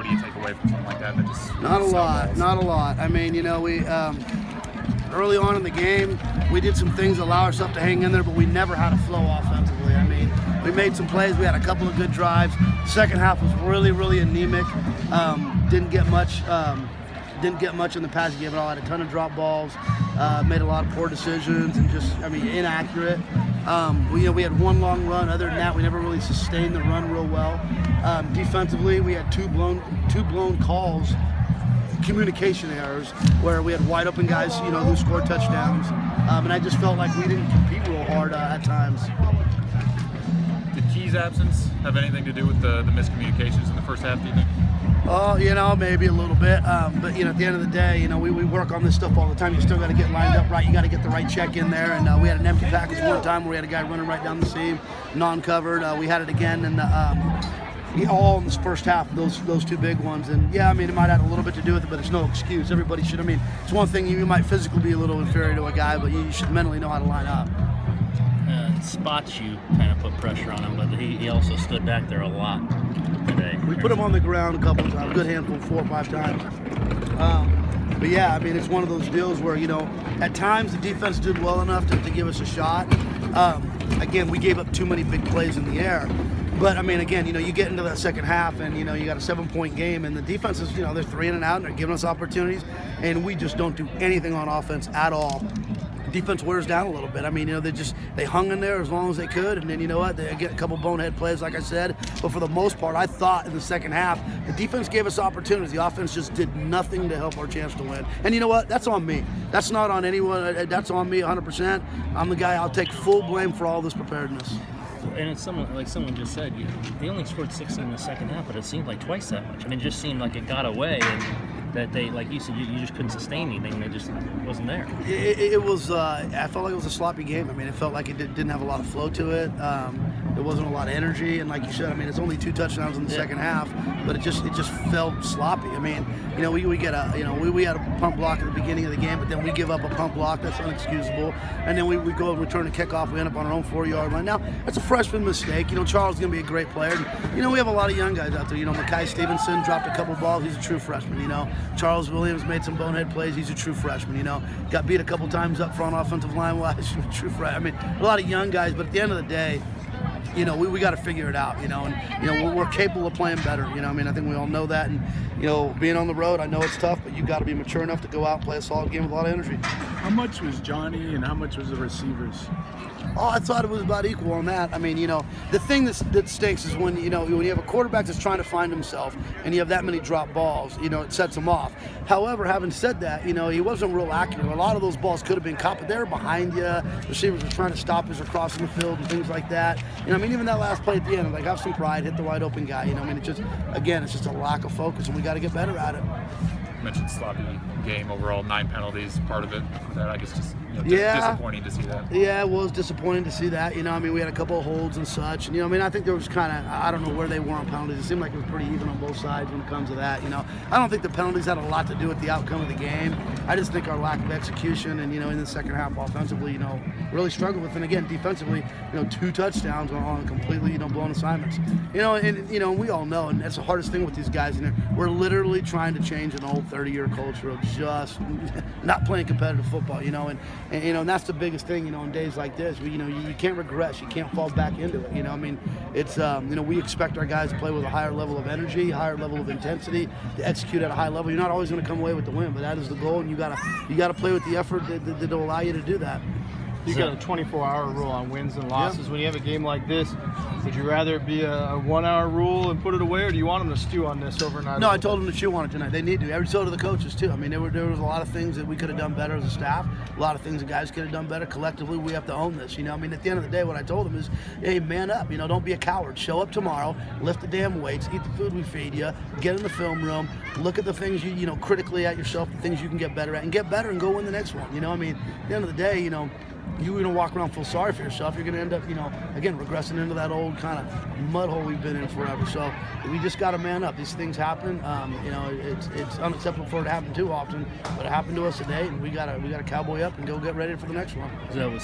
do you take away from something like that? That just Not a lot. I mean, we early on in the game, we did some things to allow ourselves to hang in there, but we never had a flow offensively. I mean, we made some plays. We had a couple of good drives. Second half was really, really anemic. Didn't get much in the passing game at all. Had a ton of drop balls, made a lot of poor decisions, and inaccurate. We had one long run. Other than that, we never really sustained the run real well. Defensively, we had two blown calls, communication errors, where we had wide open guys, who scored touchdowns, and I just felt like we didn't compete real hard at times. Did Key's absence have anything to do with the miscommunications in the first half, do you think? Maybe a little bit, but at the end of the day, we work on this stuff all the time. You still got to get lined up right. You got to get the right check in there, and we had an empty package one time where we had a guy running right down the seam, non-covered. We had it again, and all in this first half, those two big ones. And it might have a little bit to do with it, but it's no excuse. Everybody should. It's one thing you might physically be a little inferior to a guy, but you should mentally know how to line up. Spots you kind of put pressure on him, but he also stood back there a lot today. We put him on the ground a couple of times, a good handful, 4 or 5 times. It's one of those deals where, at times the defense did well enough to give us a shot. Again, we gave up too many big plays in the air. But, you get into that second half and, you got a 7-point game, and the defense is, they're 3 in and out, and they're giving us opportunities, and we just don't do anything on offense at all. Defense wears down a little bit. They hung in there as long as they could, and then they get a couple bonehead plays, like I said. But for the most part, I thought in the second half, the defense gave us opportunities. The offense just did nothing to help our chance to win. And you know what? That's on me. That's not on anyone. That's on me 100%. I'm the guy. I'll take full blame for all this preparedness. And it's someone just said, they only scored 16 in the second half, but it seemed like twice that much. It just seemed like it got away, and that they, like you said, you just couldn't sustain anything. They just wasn't there. It was. I felt like it was a sloppy game. It felt like it didn't have a lot of flow to it. There wasn't a lot of energy, and like you said, it's only 2 touchdowns in the second half, but it just felt sloppy. We get we had a pump block at the beginning of the game, but then we give up a pump block that's unexcusable, and then we go and return a kickoff. We end up on our own 4-yard line. Now that's a freshman mistake. Charles is going to be a great player. And, we have a lot of young guys out there. Mekhi Stevenson dropped a couple balls. He's a true freshman. Charles Williams made some bonehead plays. He's a true freshman. Got beat a couple times up front offensive line wise. True freshman. A lot of young guys, but at the end of the day, we got to figure it out, and we're capable of playing better. I think we all know that, and being on the road, I know it's tough, but you got to be mature enough to go out and play a solid game with a lot of energy. How much was Johnny and how much was the receivers? Oh, I thought it was about equal on that. The thing that stinks is when you have a quarterback that's trying to find himself and you have that many drop balls, it sets him off. However, having said that, he wasn't real accurate. A lot of those balls could have been caught, but they were behind you. Receivers were trying to stop us or crossing the field and things like that. Even that last play at the end, have some pride, hit the wide open guy. It's just a lack of focus, and we got to get better at it. You mentioned sloppy game overall, 9 penalties, part of it. That I guess just disappointing to see that. Yeah, it was disappointing to see that. We had a couple of holds and such. And, I think there was I don't know where they were on penalties. It seemed like it was pretty even on both sides when it comes to that. I don't think the penalties had a lot to do with the outcome of the game. I just think our lack of execution and, in the second half offensively, really struggled with. And again, defensively, 2 touchdowns on completely, blown assignments. And we all know, and that's the hardest thing with these guys. We're literally trying to change an old 30-year culture of just not playing competitive football, and that's the biggest thing, in days like this. You can't regress, you can't fall back into it. It's we expect our guys to play with a higher level of energy, higher level of intensity, to execute at a high level. You're not always going to come away with the win, but that is the goal, and you gotta play with the effort that will allow you to do that. You got a 24-hour rule on wins and losses. Yeah. When you have a game like this, would you rather it be a 1-hour rule and put it away, or do you want them to stew on this overnight? No, I told them to chew on it tonight. They need to. So do the coaches too. There was a lot of things that we could have done better as a staff. A lot of things the guys could have done better. Collectively, we have to own this. At the end of the day, what I told them is, hey, man up. Don't be a coward. Show up tomorrow. Lift the damn weights. Eat the food we feed you. Get in the film room. Look at the things you critically at yourself, the things you can get better at, and get better and go win the next one. At the end of the day, you don't walk around feel sorry for yourself. You're going to end up, again, regressing into that old kind of mud hole we've been in forever. So we just got to man up. These things happen. It's unacceptable for it to happen too often, but it happened to us today, and we got to cowboy up and go get ready for the next one. That was